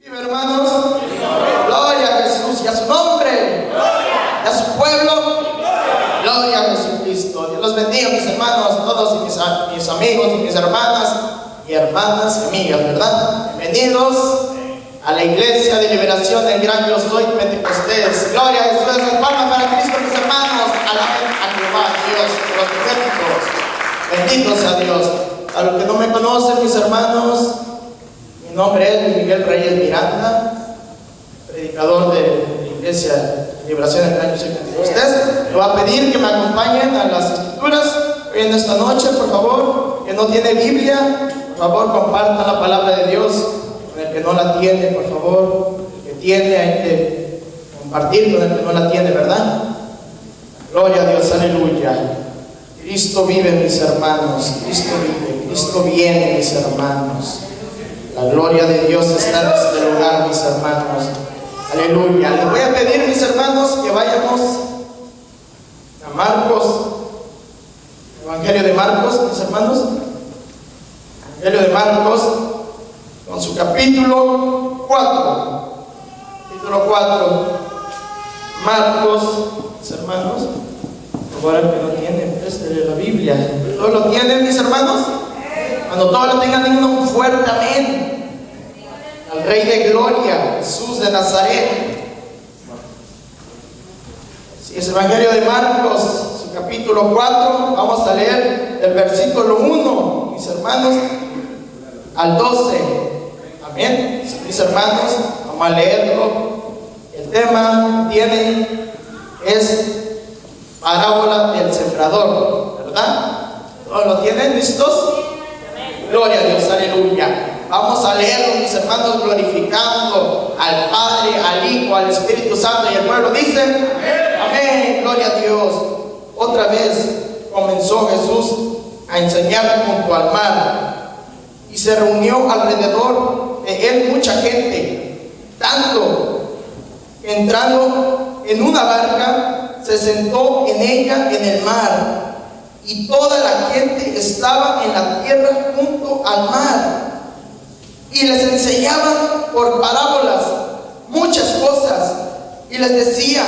Hermanos, gloria a Jesús y a su nombre, y a su pueblo, gloria a Jesucristo. Dios los bendiga, mis hermanos, todos y mis amigos y mis hermanas y amigas, ¿verdad? Bienvenidos a la iglesia de liberación del gran Yo Soy Pentecostés. Gloria a Jesús, las palmas para Cristo, mis hermanos. Alaben a Jehová, Dios de los ejércitos. Bendito sea Dios. A los que no me conocen, mis hermanos, mi nombre es Miguel Reyes Miranda, predicador de la iglesia de liberación del gran Yo Soy Pentecostés. Le voy a pedir que me acompañen a las escrituras hoy en esta noche, por favor. Que no tiene Biblia, por favor, compartan la palabra de Dios. Con el que no la tiene, por favor, el que tiene hay que compartir con el que no la tiene, ¿verdad? Gloria a Dios, aleluya. Cristo vive, mis hermanos, Cristo vive, Cristo viene, mis hermanos. La gloria de Dios está en este lugar, mis hermanos. Aleluya. Les voy a pedir, mis hermanos, que vayamos a Marcos, Evangelio de Marcos, mis hermanos. Evangelio de Marcos, con su capítulo 4. Capítulo 4. Marcos, mis hermanos. Ahora que no tienen, préstele la Biblia. ¿Todos lo tienen, mis hermanos? Cuando todos lo tengan, digan un fuerte amén. Al Rey de Gloria, Jesús de Nazaret. Si es Evangelio de Marcos, su capítulo 4, vamos a leer el versículo 1, mis hermanos, al 12. Amén. Mis hermanos, vamos a leerlo. El tema es parábola del sembrador, ¿verdad? ¿Todos lo tienen? ¿Listos? Gloria a Dios, aleluya. Vamos a leerlo, mis hermanos, glorificando al Padre, al Hijo, al Espíritu Santo. Y el pueblo dice: amén, gloria a Dios. Otra vez comenzó Jesús a enseñar junto al mar, y se reunió alrededor de él mucha gente, tanto que entrando en una barca se sentó en ella en el mar, y toda la gente estaba en la tierra junto al mar, y les enseñaba por parábolas muchas cosas, y les decía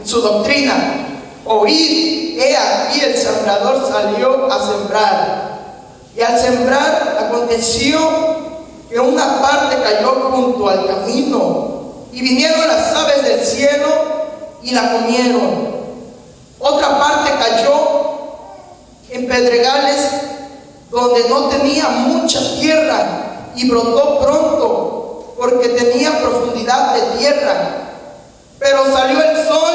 en su doctrina: oíd, he aquí el sembrador salió a sembrar. Y al sembrar aconteció que una parte cayó junto al camino, y vinieron las aves del cielo y la comieron. Otra parte cayó en pedregales donde no tenía mucha tierra, y brotó pronto porque tenía profundidad de tierra. Pero salió el sol,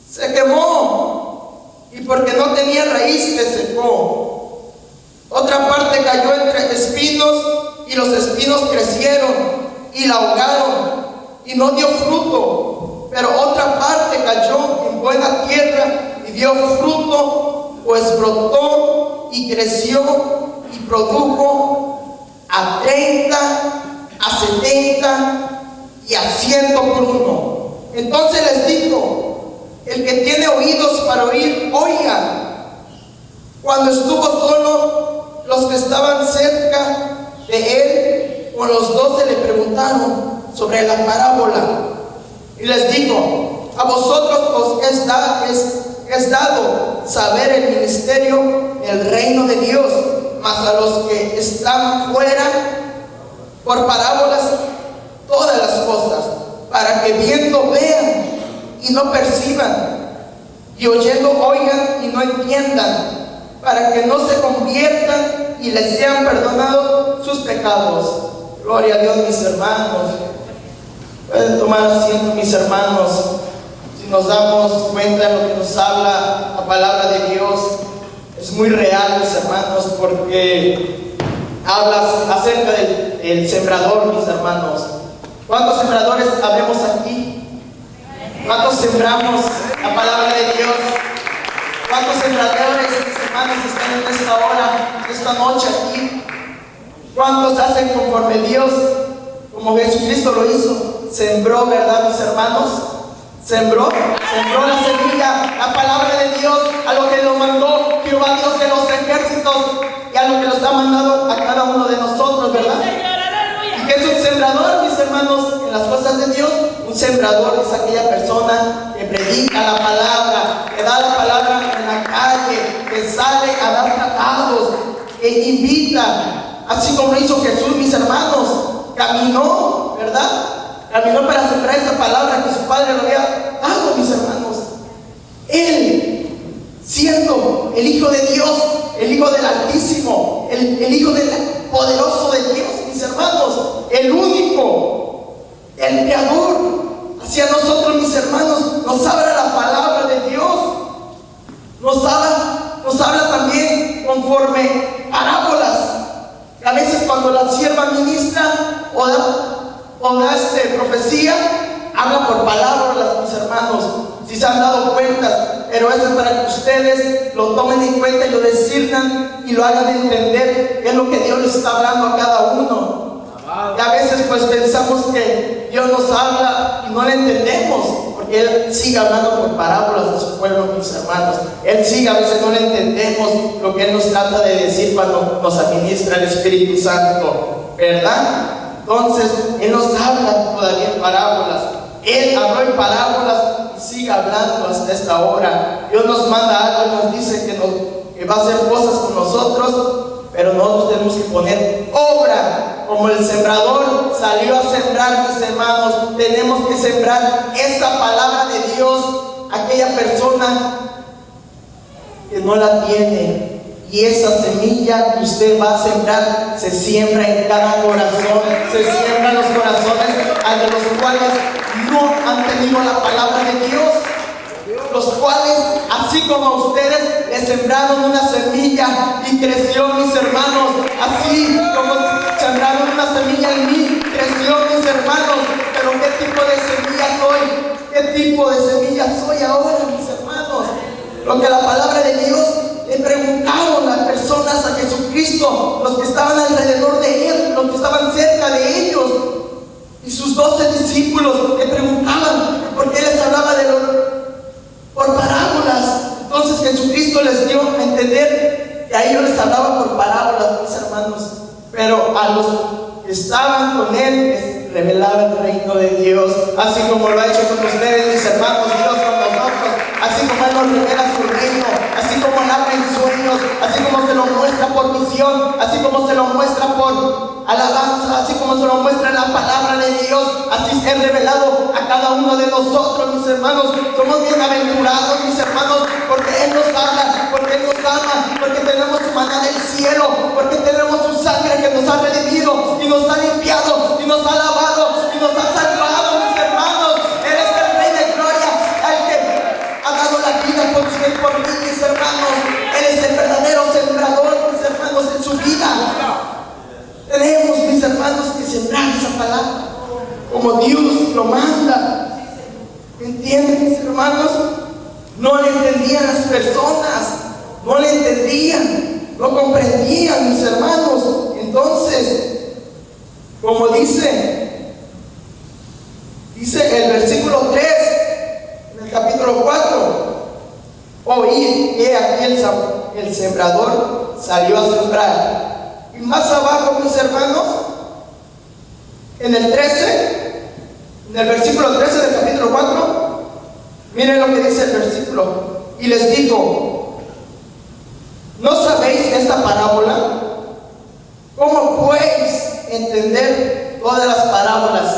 se quemó, y porque no tenía raíz se secó. Otra parte cayó entre espinos, y los espinos crecieron y la ahogaron, y no dio fruto. Pero otra parte cayó en buena tierra y dio fruto, pues brotó y creció y produjo a 30, a 70 y a 100 por uno. Entonces les dijo: el que tiene oídos para oír, oiga. Cuando estuvo solo, los que estaban cerca de él con los 12 le preguntaron sobre la parábola, y les dijo: a vosotros os es dado saber el ministerio del reino de Dios, mas a los que están fuera, por parábolas todas las cosas, para que viendo vean y no perciban, y oyendo oigan y no entiendan, para que no se conviertan y les sean perdonados sus pecados. Gloria a Dios, mis hermanos. Pueden tomar asiento, mis hermanos. Si nos damos cuenta de lo que nos habla la palabra de Dios, es muy real, mis hermanos, porque habla acerca del sembrador, mis hermanos. ¿Cuántos sembradores habemos aquí? ¿Cuántos sembramos la palabra de Dios? ¿Cuántos sembradores, mis hermanos, están en esta hora, esta noche aquí? ¿Cuántos hacen conforme Dios, como Jesucristo lo hizo? Sembró, ¿verdad, mis hermanos? Sembró la semilla, la palabra de Dios, a lo que lo mandó Jehová Dios de los ejércitos, y a lo que lo está mandando a cada uno de nosotros, ¿verdad? ¿Y qué es un sembrador? hermanos, en las cosas de Dios, un sembrador es aquella persona que predica la palabra, que da la palabra en la calle, que sale a dar tratados, que invita, así como hizo Jesús, mis hermanos, caminó, ¿verdad? Caminó para sembrar esa palabra que su padre le había dado, mis hermanos. Él, siendo el Hijo de Dios, el Hijo del Altísimo, el Hijo del poderoso de Dios, mis hermanos, el único, el Creador, hacia nosotros, mis hermanos, nos habla la palabra de Dios, nos habla también conforme parábolas. A veces cuando la sierva ministra o da profecía, habla por palabras, mis hermanos, si se han dado cuenta, pero eso es para que ustedes lo tomen en cuenta y lo disciernan y lo hagan entender qué es lo que Dios les está hablando a cada uno. Y a veces pues pensamos que Dios nos habla y no le entendemos, porque Él sigue hablando por parábolas de su pueblo, mis hermanos. Él sigue, a veces no le entendemos lo que Él nos trata de decir cuando nos administra el Espíritu Santo, ¿verdad? Entonces, Él nos habla todavía en parábolas. Él habló en parábolas y sigue hablando hasta esta hora. Dios nos manda algo y nos dice que va a hacer cosas con nosotros, pero nosotros tenemos que poner obra. Como el sembrador salió a sembrar, mis hermanos, tenemos que sembrar esta palabra de Dios a aquella persona que no la tiene. Y esa semilla que usted va a sembrar se siembra en cada corazón, se siembra en los corazones de los cuales no han tenido la palabra de Dios, los cuales, así como a ustedes, le sembraron una semilla y creció, mis hermanos, así como sembraron una semilla en mí, creció, mis hermanos. Pero ¿qué tipo de semilla soy? ¿Qué tipo de semilla soy ahora, mis hermanos? Lo que la palabra de Dios le preguntaron las personas a Jesucristo, los que estaban alrededor de Él, los que estaban cerca de ellos, y sus 12 discípulos le preguntaban, porque Él les hablaba por parábolas. Entonces Jesucristo les dio a entender que a ellos les hablaba por parábolas, mis hermanos, pero a los que estaban con Él les revelaba el reino de Dios, así como lo ha hecho con ustedes, mis hermanos, Dios con nosotros, así como Él nos revela su reino, así como Él habla en sueños, así como se lo muestra por visión, así como se lo muestra por alabanza, así como se lo muestra en la palabra de Dios, así se ha revelado a cada uno de nosotros, mis hermanos. Somos bienaventurados, mis hermanos, porque Él nos habla, porque Él nos ama, porque tenemos su maná del cielo, porque tenemos su sangre que nos ha redimido y nos ha limpiado y nos ha lavado y nos ha salvado, mis hermanos. Él es el Rey de Gloria, el que ha dado la vida por usted y por mí, mis hermanos. Él es el verdadero sembrador, mis hermanos, en su vida. Tenemos, mis hermanos, que sembrar esa palabra como Dios lo manda. ¿Entienden, mis hermanos? No le entendían las personas, no le entendían, no comprendían, mis hermanos. Entonces, como dice el versículo 3 en el capítulo 4, oíd que aquí el sembrador salió a sembrar. Y más abajo, mis hermanos, en el 13, en el versículo 13 del capítulo 4, miren lo que dice el versículo. Y les dijo: ¿no sabéis esta parábola? ¿Cómo podéis entender todas las parábolas?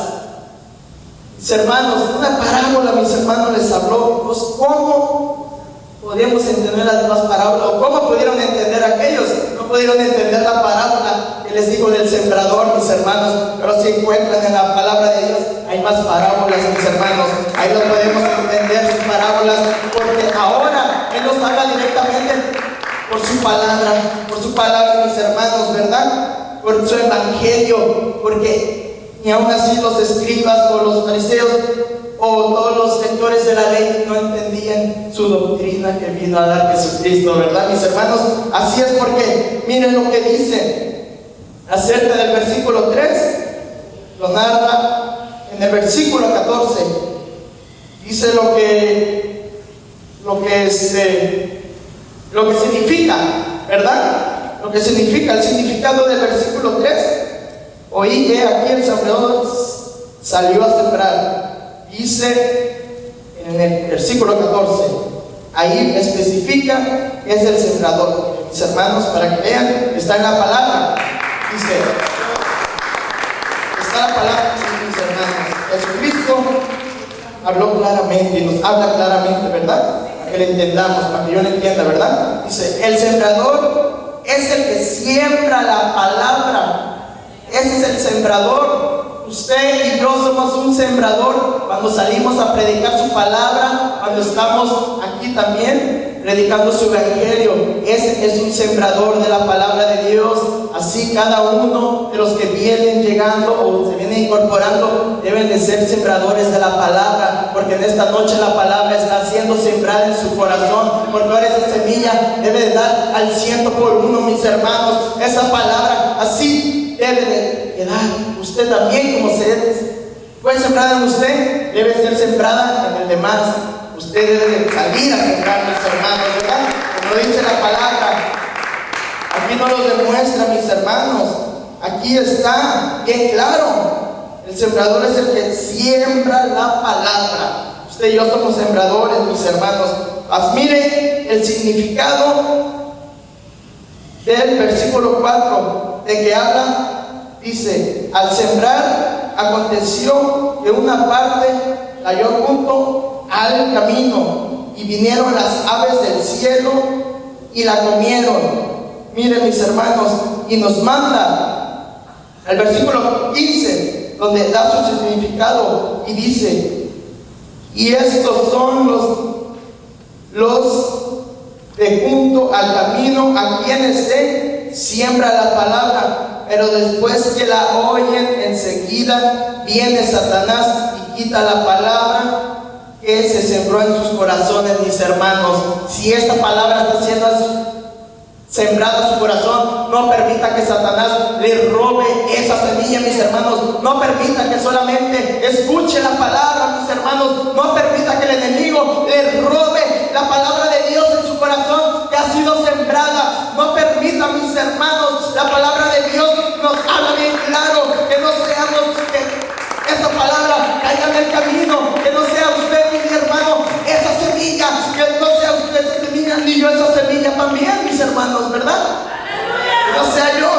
Mis hermanos, una parábola, mis hermanos, les habló. Pues, ¿cómo podemos entender las demás parábolas? ¿O cómo pudieron entender aquellos? No pudieron entender la parábola que les digo del sembrador, mis hermanos. Pero si encuentran en la palabra de Dios, hay más parábolas, mis hermanos. Ahí lo podemos entender, sus parábolas, porque ahora Él nos habla directamente por su palabra, mis hermanos, ¿verdad? Por su evangelio, porque ni aún así los escribas o los fariseos o todos los lectores de la ley no entendían su doctrina que vino a dar Jesucristo, ¿verdad, mis hermanos? Así es, porque miren lo que dice acerca del versículo 3, lo narra en el versículo 14, dice lo que significa, ¿verdad? Lo que significa, el significado del versículo 3. Oí que aquí el sembrador salió a sembrar. Dice en el versículo 14, ahí especifica que es el sembrador. Mis hermanos, para que vean, está en la palabra. Dice, está la palabra, mis hermanos. Jesucristo habló claramente y nos habla claramente, ¿verdad? Para que le entendamos, para que yo le entienda, ¿verdad? Dice, el sembrador es el que siembra la palabra. Ese es el sembrador. Usted y yo somos un sembrador cuando salimos a predicar su palabra, cuando estamos aquí también predicando su evangelio. Ese es un sembrador de la palabra de Dios. Así cada uno de los que vienen llegando o se vienen incorporando deben de ser sembradores de la palabra, porque en esta noche la palabra está siendo sembrada en su corazón. Porque ahora esa semilla debe de dar al 100%, mis hermanos. Esa palabra así debe de quedar. Usted también, como se fue sembrada en usted, debe ser sembrada en el demás. Usted debe de salir a sembrar, mis hermanos, ¿verdad? Como dice la palabra. Aquí no lo demuestra, mis hermanos. Aquí está bien claro. El sembrador es el que siembra la palabra. Usted y yo somos sembradores, mis hermanos. Mire el significado del versículo 4, de que habla. Dice, al sembrar aconteció que una parte cayó junto al camino y vinieron las aves del cielo y la comieron. Miren, mis hermanos, y nos manda al versículo 15, donde da su significado y dice, y estos son los de junto al camino, a quienes se siembra la palabra. Pero después que la oyen, enseguida viene Satanás y quita la palabra que se sembró en sus corazones, mis hermanos. Si esta palabra está siendo sembrada en su corazón, no permita que Satanás le robe esa semilla, mis hermanos. No permita que solamente escuche la palabra, mis hermanos. No permita que el enemigo le robe la palabra de Dios en su corazón que ha sido sembrada. No permita, mis hermanos, la palabra de Dios nos habla bien claro, que no seamos que esa palabra caiga en el camino, que no sea usted, mi hermano, esa semilla, que no sea usted esa semilla, ni yo esa semilla también, mis hermanos, ¿verdad? Que no sea yo.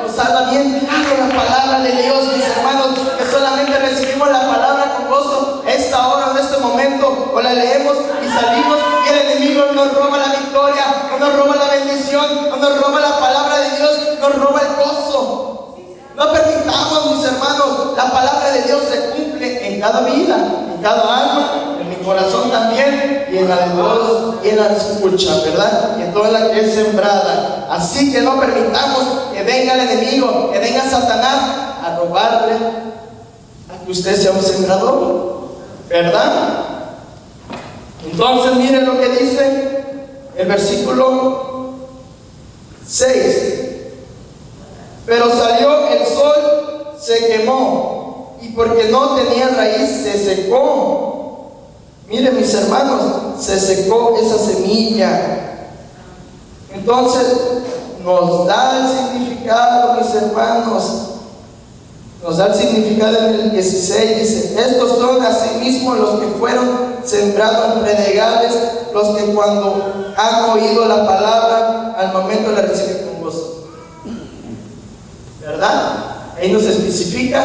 Nos habla bien claro la palabra de Dios, mis hermanos, que solamente recibimos la palabra con gozo esta hora, en este momento, o la leemos y salimos y el enemigo nos roba la victoria, nos roba la bendición, nos roba la palabra de Dios, nos roba el gozo. No permitamos, mis hermanos, la palabra de Dios se cumple en cada vida, en cada alma, en mi corazón también, y en la de todos, y en la escucha, ¿verdad? Y en toda la que es sembrada. Así que no permitamos que venga el enemigo, que venga Satanás a robarle a que usted sea un sembrador, ¿verdad? Entonces, miren lo que dice el versículo 6. Pero salió el sol, se quemó, y porque no tenía raíz, se secó. Miren, mis hermanos, se secó esa semilla. Entonces, nos da el significado, mis hermanos. Nos da el significado en el 16, dice, estos son asimismo los que fueron sembrados en predegales, los que cuando han oído la palabra, al momento la reciben con gozo. ¿Verdad? Ahí nos especifica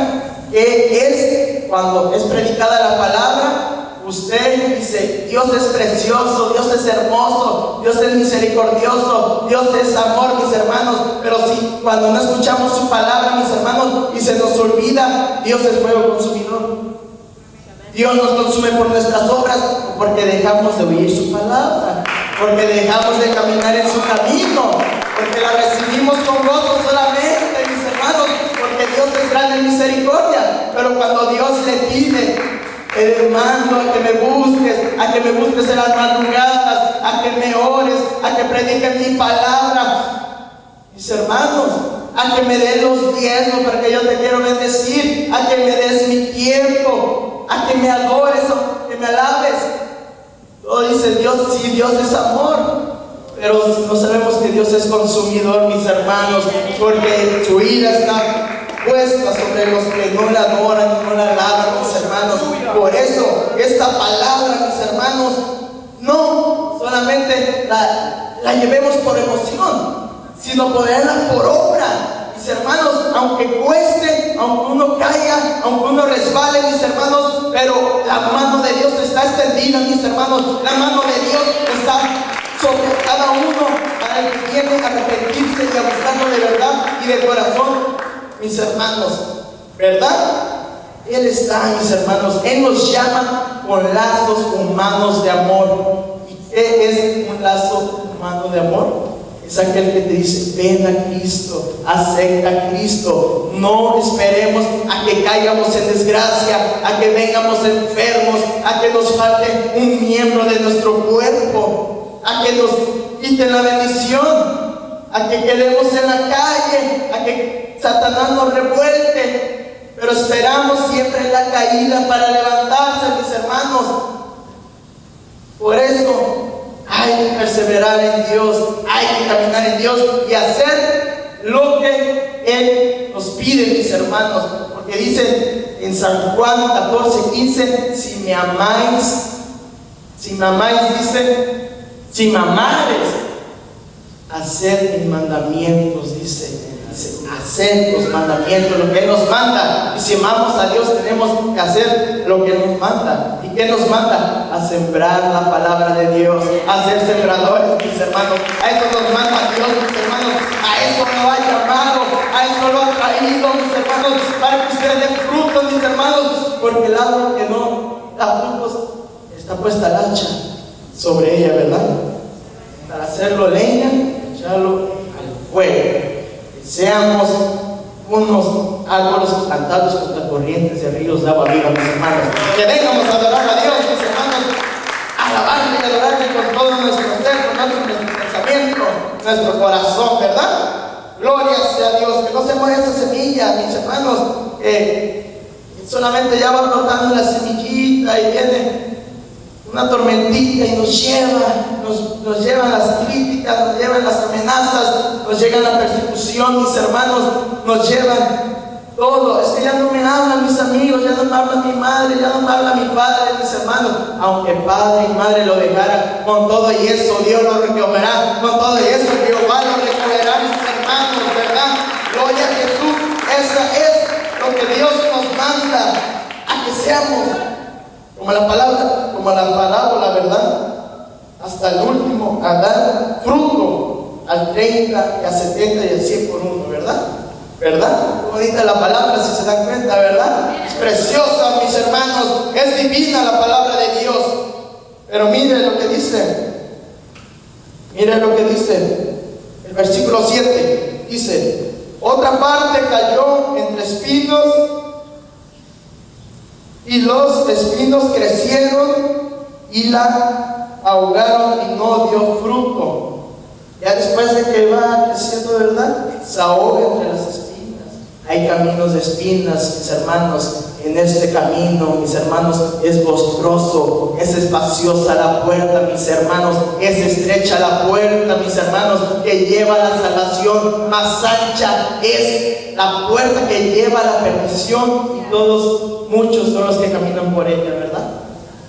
que es cuando es predicada la palabra. Usted dice, Dios es precioso, Dios es hermoso, Dios es misericordioso, Dios es amor, mis hermanos. Pero si cuando no escuchamos su palabra, mis hermanos, y se nos olvida, Dios es fuego consumidor. Dios nos consume por nuestras obras, porque dejamos de oír su palabra, porque dejamos de caminar en su camino, porque la recibimos con gozo solamente, mis hermanos, porque Dios es grande en misericordia. Pero cuando Dios le pide, hermano, a que me busques en las madrugadas, a que me ores, a que prediques mi palabra, mis hermanos, a que me des los diezmos porque yo te quiero bendecir, a que me des mi tiempo, a que me adores, a que me alabes. Todo dice Dios, sí, Dios es amor, pero no sabemos que Dios es consumidor, mis hermanos, porque su ira está puesta sobre los que no la adoran y no la alaban, mis hermanos. Por eso, esta palabra, mis hermanos, no solamente la llevemos por emoción, sino ponerla por obra. Mis hermanos, aunque cueste, aunque uno caiga, aunque uno resbale, mis hermanos, pero la mano de Dios está extendida, mis hermanos. La mano de Dios está sobre cada uno para el que viene a arrepentirse y a buscarlo de verdad y de corazón, mis hermanos, ¿verdad? Él está, mis hermanos. Él nos llama con lazos humanos de amor. ¿Y qué es un lazo humano de amor? Es aquel que te dice: ven a Cristo, acepta a Cristo. No esperemos a que caigamos en desgracia, a que vengamos enfermos, a que nos falte un miembro de nuestro cuerpo, a que nos quiten la bendición, a que quedemos en la calle, a que Satanás nos revuelte. Pero esperamos siempre en la caída para levantarse, mis hermanos. Por eso hay que perseverar en Dios, hay que caminar en Dios y hacer lo que Él nos pide, mis hermanos. Porque dice en San Juan 14:15: si me amáis, dice, si me amares, haced mis mandamientos, dice, hacer los mandamientos, lo que Él nos manda. Y si amamos a Dios, tenemos que hacer lo que nos manda. ¿Y qué nos manda? A sembrar la palabra de Dios, a ser sembradores, mis hermanos. A eso nos manda Dios, mis hermanos. A eso nos ha llamado, a eso lo ha traído, mis hermanos, para que ustedes den frutos, mis hermanos. Porque el árbol que no da frutos, está puesta el hacha sobre ella, ¿verdad? Para hacerlo leña, echarlo al fuego. Seamos unos árboles plantados contra corrientes de ríos de agua viva, mis hermanos. Que vengamos a adorar a Dios, mis hermanos, a alabarle y adorarle con todo nuestro ser, con nuestro pensamiento, nuestro corazón, ¿verdad? Gloria sea Dios. Que no se muera esa semilla, mis hermanos, que solamente ya va brotando la semillita y viene una tormentita y nos llevan las críticas, nos llevan las amenazas, nos llega la persecución, mis hermanos, nos llevan todo. Es que ya no me hablan mis amigos, ya no me habla mi madre, ya no me habla mi padre, mis hermanos. Aunque padre y madre lo dejaran, con todo y eso Dios lo recogerá, con todo y eso Jehová lo recogerá, mis hermanos, ¿verdad? Gloria a Jesús. Eso es lo que Dios nos manda, a que seamos como la parábola, ¿verdad? Hasta el último, a dar fruto al 30 y al 70 y al 100 por uno, ¿verdad? ¿Verdad? Como dice la palabra, si se dan cuenta, ¿verdad? Es preciosa, mis hermanos, es divina la palabra de Dios. Pero miren lo que dice, el versículo 7, dice: otra parte cayó entre espinos, y los espinos crecieron y la ahogaron y no dio fruto. Ya después de que va creciendo, ¿verdad?, se ahoga entre las espinas. Hay caminos de espinas, mis hermanos. En este camino, mis hermanos, es boscoso, es espaciosa la puerta, mis hermanos, es estrecha la puerta, mis hermanos, que lleva a la salvación. Más ancha es la puerta que lleva a la perdición, y muchos son los que caminan por ella, ¿verdad?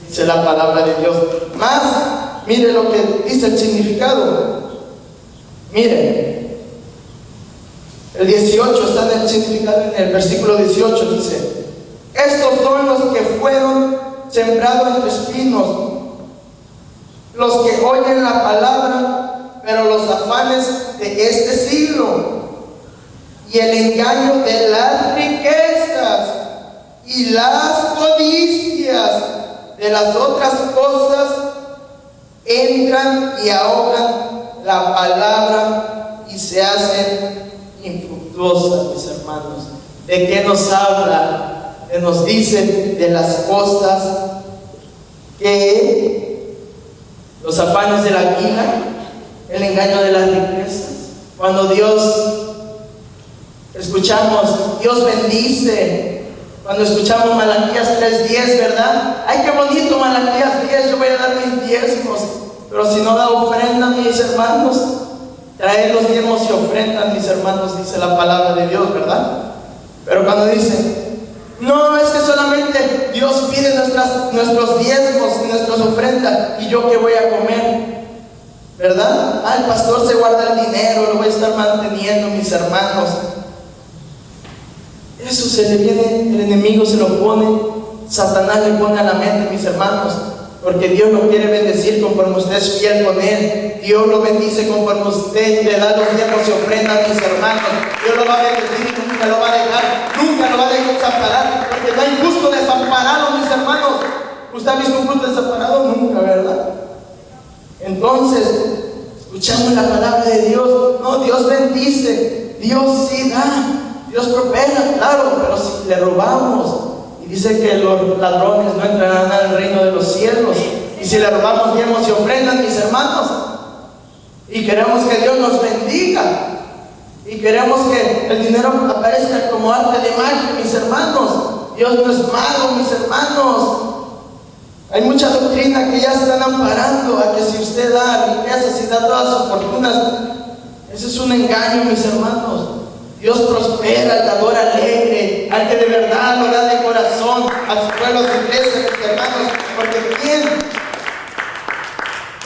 Dice la palabra de Dios. Más, mire lo que dice el significado. Miren, el 18 está en el significado, en el versículo 18 dice: estos son los que fueron sembrados entre espinos, los que oyen la palabra, pero los afanes de este siglo y el engaño de las riquezas y las codicias de las otras cosas entran y ahogan la palabra y se hacen infructuosas, mis hermanos. ¿De qué nos habla? Nos dice de las cosas que los afanes de la vida, el engaño de las riquezas. Cuando escuchamos Dios bendice, cuando escuchamos Malaquías 3:10, ¿verdad? Ay, qué bonito Malaquías 10, yo voy a dar mis diezmos. Pero si no da ofrenda, mis hermanos, traer los diezmos y ofrendas, mis hermanos, dice la palabra de Dios, ¿verdad? Pero cuando dicen, no, es que solamente Dios pide nuestros diezmos y nuestras ofrendas, ¿y yo qué voy a comer? ¿Verdad? El pastor se guarda el dinero, lo voy a estar manteniendo, mis hermanos. Eso se le viene, el enemigo se lo pone, Satanás le pone a la mente, mis hermanos, porque Dios lo quiere bendecir conforme usted es fiel con Él. Dios lo bendice conforme usted le da los diezmos y ofrendas, mis hermanos. Dios lo va a bendecir y nunca lo va a dejar, nunca lo va a desamparar, porque no hay justo desamparado, mis hermanos. ¿Usted ha visto un justo desamparado? Nunca, ¿verdad? Entonces, escuchamos la palabra de Dios. No, Dios bendice, Dios sí da, Dios prospera, claro, pero si le robamos, y dice que los ladrones no entrarán al reino de los cielos, y si le robamos diezmos y ofrendas, mis hermanos, y queremos que Dios nos bendiga, y queremos que el dinero aparezca como arte de magia, mis hermanos. Dios no es malo, mis hermanos. Hay mucha doctrina que ya están amparando a que si usted da riquezas y da todas sus fortunas, ese es un engaño, mis hermanos. Dios prospera al dador alegre, al que de verdad lo da de corazón, a sus pueblos de iglesia, mis hermanos, porque ¿quién?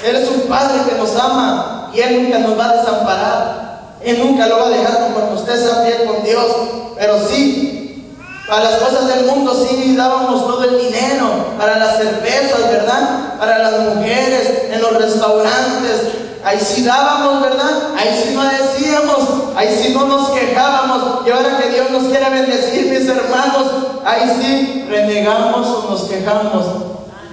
Él es un Padre que nos ama y Él nunca nos va a desamparar. Él nunca lo va a dejar conforme usted sea fiel con Dios. Pero sí, para las cosas del mundo sí dábamos todo el dinero, para las cervezas, ¿verdad? Para las mujeres, en los restaurantes, ahí sí dábamos, ¿verdad? Ahí sí no decíamos, ahí sí no nos quejábamos. Y ahora que Dios nos quiere bendecir, mis hermanos, ahí sí renegamos o nos quejamos.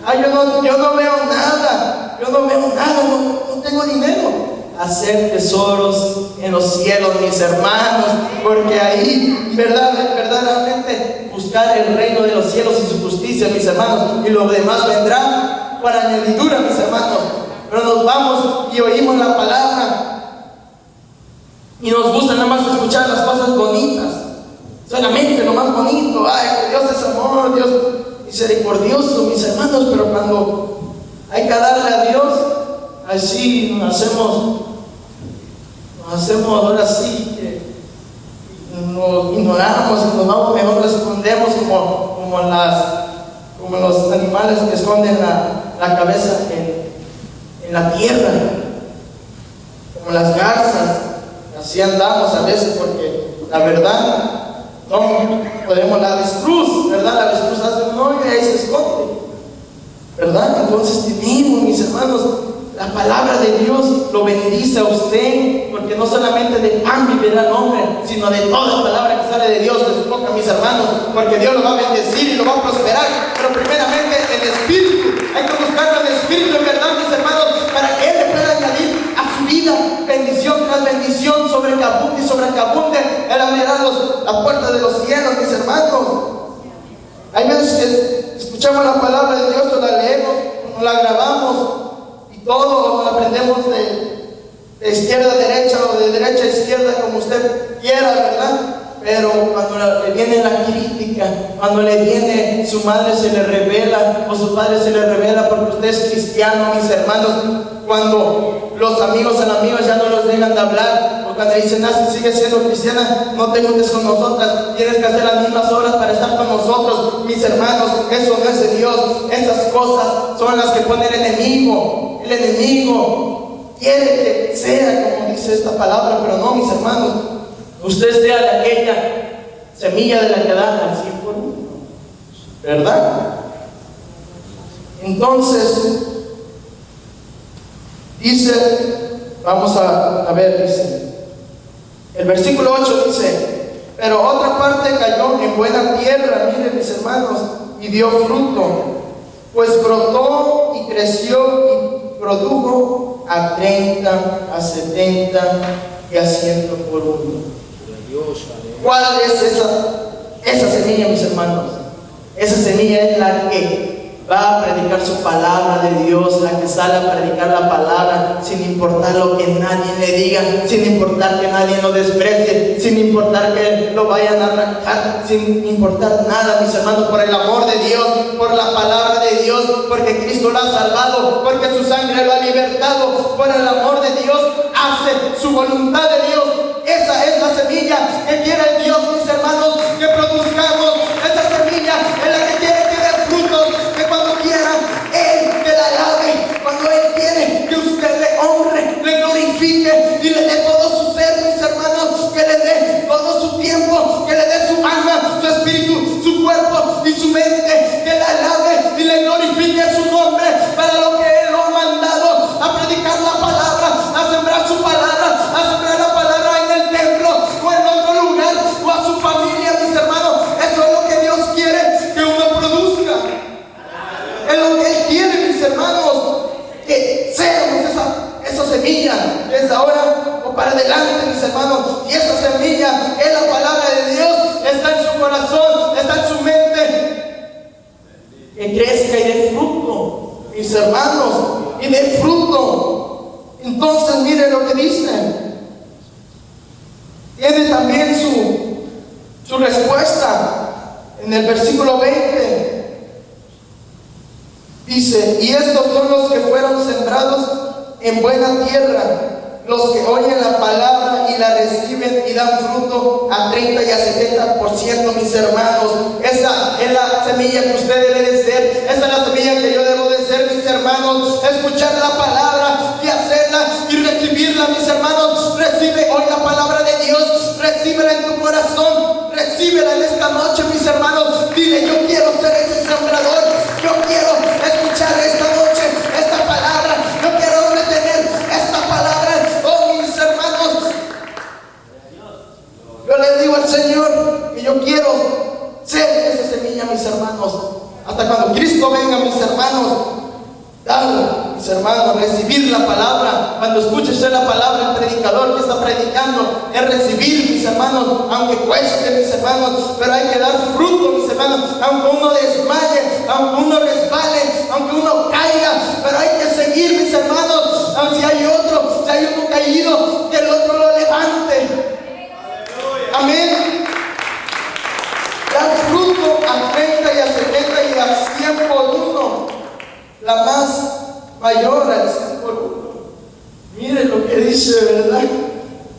Ay, yo no veo nada, no tengo dinero. Hacer tesoros en los cielos, mis hermanos, porque ahí, verdaderamente, buscar el reino de los cielos y su justicia, mis hermanos, y lo demás vendrá por añadidura, mis hermanos. Pero nos vamos y oímos la palabra y nos gusta nada más escuchar las cosas bonitas, solamente lo más bonito. Ay, que Dios es amor, Dios misericordioso, mis hermanos. Pero cuando hay que darle a Dios, así nos hacemos ahora sí que nos ignoramos y nos vamos, mejor nos escondemos como los animales que esconden la cabeza en la tierra, como las garzas. Así andamos a veces, porque la verdad no podemos, la avestruz, ¿verdad? La avestruz hace un hoyo y ahí se esconde, ¿verdad? Entonces tenemos, mis hermanos, la palabra de Dios lo bendice a usted, porque no solamente de pan vivirá el hombre, sino de toda palabra que sale de Dios de su boca, mis hermanos, porque Dios lo va a bendecir y lo va a prosperar. Pero primeramente el Espíritu, hay que buscarlo en el Espíritu, en verdad, mis hermanos, para que Él le pueda añadir a su vida bendición tras bendición, sobre que abunde y sobre que abunde. Él abrirá las puertas de los cielos, mis hermanos. Hay veces que escuchamos la palabra de Dios, o la leemos, o la grabamos, todo lo aprendemos de izquierda a derecha o de derecha a izquierda, como usted quiera, ¿verdad? Pero cuando le viene la crítica, cuando le viene su madre se le revela o su padre se le revela porque usted es cristiano, mis hermanos, cuando los amigos ya no los dejan de hablar, o cuando dicen, si sigues siendo cristiana, no te juntes con nosotras, tienes que hacer las mismas obras para estar con nosotros, mis hermanos. Eso no es de Dios. Esas cosas son las que pone el enemigo. El enemigo quiere que sea como dice esta palabra, pero no, mis hermanos. Usted sea de aquella semilla de la que da al 100 por 1, ¿verdad? Entonces, dice, vamos a ver, dice, el versículo 8 dice, pero otra parte cayó en buena tierra, miren, mis hermanos, y dio fruto, pues brotó y creció y produjo a 30, a 70 y a 100 por 1. ¿Cuál es esa semilla, mis hermanos? Esa semilla es la que va a predicar su palabra de Dios, la que sale a predicar la palabra sin importar lo que nadie le diga, sin importar que nadie lo desprecie, sin importar que lo vayan a arrancar, sin importar nada, mis hermanos, por el amor de Dios, por la palabra de Dios, porque Cristo lo ha salvado, porque su sangre lo ha libertado, por el amor de Dios, hace su voluntad de Dios. Esa es la semilla que quiere Dios, mis hermanos, que que crezca y dé fruto, mis hermanos, y dé fruto. Entonces, mire lo que dice. Tiene también su respuesta en el versículo 20. Dice: y estos son los que fueron sembrados en buena tierra, los que oyen la palabra y la reciben y dan fruto a 30 y a 70%, mis hermanos. Esa es la semilla que usted debe de ser. Esa es la semilla que yo debo de ser, mis hermanos. Escuchar la palabra y hacerla y recibirla, mis hermanos. Recibe hoy la palabra de Dios. Recíbela en tu corazón. Recíbela en esta noche, mis hermanos. Dile: yo quiero ser ese sembrador. Yo quiero escuchar esta noche esta palabra. Yo quiero retener esta palabra. Oh, mis hermanos, yo le digo al Señor que yo quiero ser esa semilla, mis hermanos. Hasta cuando Cristo venga, mis hermanos, dale, mis hermanos, recibir la palabra. Cuando escuche usted la palabra, el predicador que está predicando, es recibir, mis hermanos, aunque cueste, mis hermanos, pero hay que dar fruto, mis hermanos. Aunque uno desmaye, aunque uno resbale, aunque uno caiga, pero hay que seguir, mis hermanos. Aunque si hay otro, si hay uno caído, que el otro lo levante. Amén. Dar fruto a 30 y a 70 y a 100 por uno. La más mayor al 100 por uno. Mire lo que dice, ¿verdad?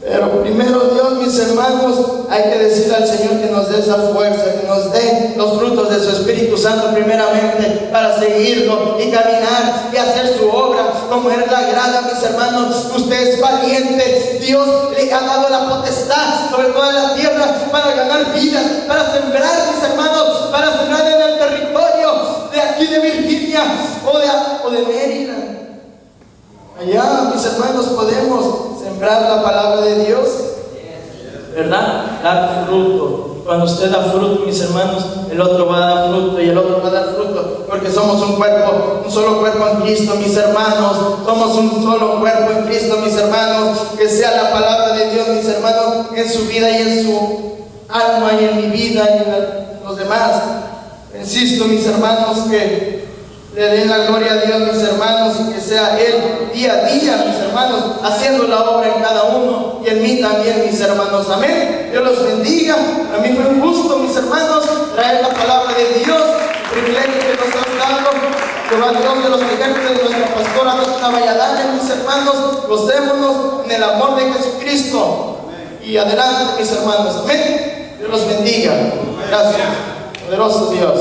Pero primero Dios, mis hermanos, hay que decirle al Señor que nos dé esa fuerza, que nos dé los frutos de su Espíritu Santo primeramente, para seguirlo y caminar y hacer su obra como Él le agrada, mis hermanos. Usted es valiente. Dios le ha dado la potestad sobre toda la tierra para ganar vidas, para sembrar, mis hermanos, para sembrar en el territorio de aquí de Virginia o de Maryland. Allá, mis hermanos, podemos sembrar la palabra de Dios, ¿verdad? Dar fruto. Cuando usted da fruto, mis hermanos, el otro va a dar fruto y el otro va a dar fruto, porque somos un cuerpo, un solo cuerpo en Cristo, mis hermanos. Somos un solo cuerpo en Cristo, mis hermanos. Que sea la palabra de Dios, mis hermanos, en su vida y en su alma y en mi vida y en los demás. Insisto, mis hermanos, que le den la gloria a Dios, mis hermanos, y que sea Él día a día, mis hermanos, haciendo la obra en cada uno y en mí también, mis hermanos. Amén. Dios los bendiga. A mí fue un gusto, mis hermanos, traer la palabra de Dios, el privilegio que nos han dado. Jehová Dios de los ejércitos, de nuestra pastora Dona Valladares, mis hermanos, gocémonos en el amor de Jesucristo. Y adelante, mis hermanos. Amén. Dios los bendiga. Gracias. Poderoso Dios.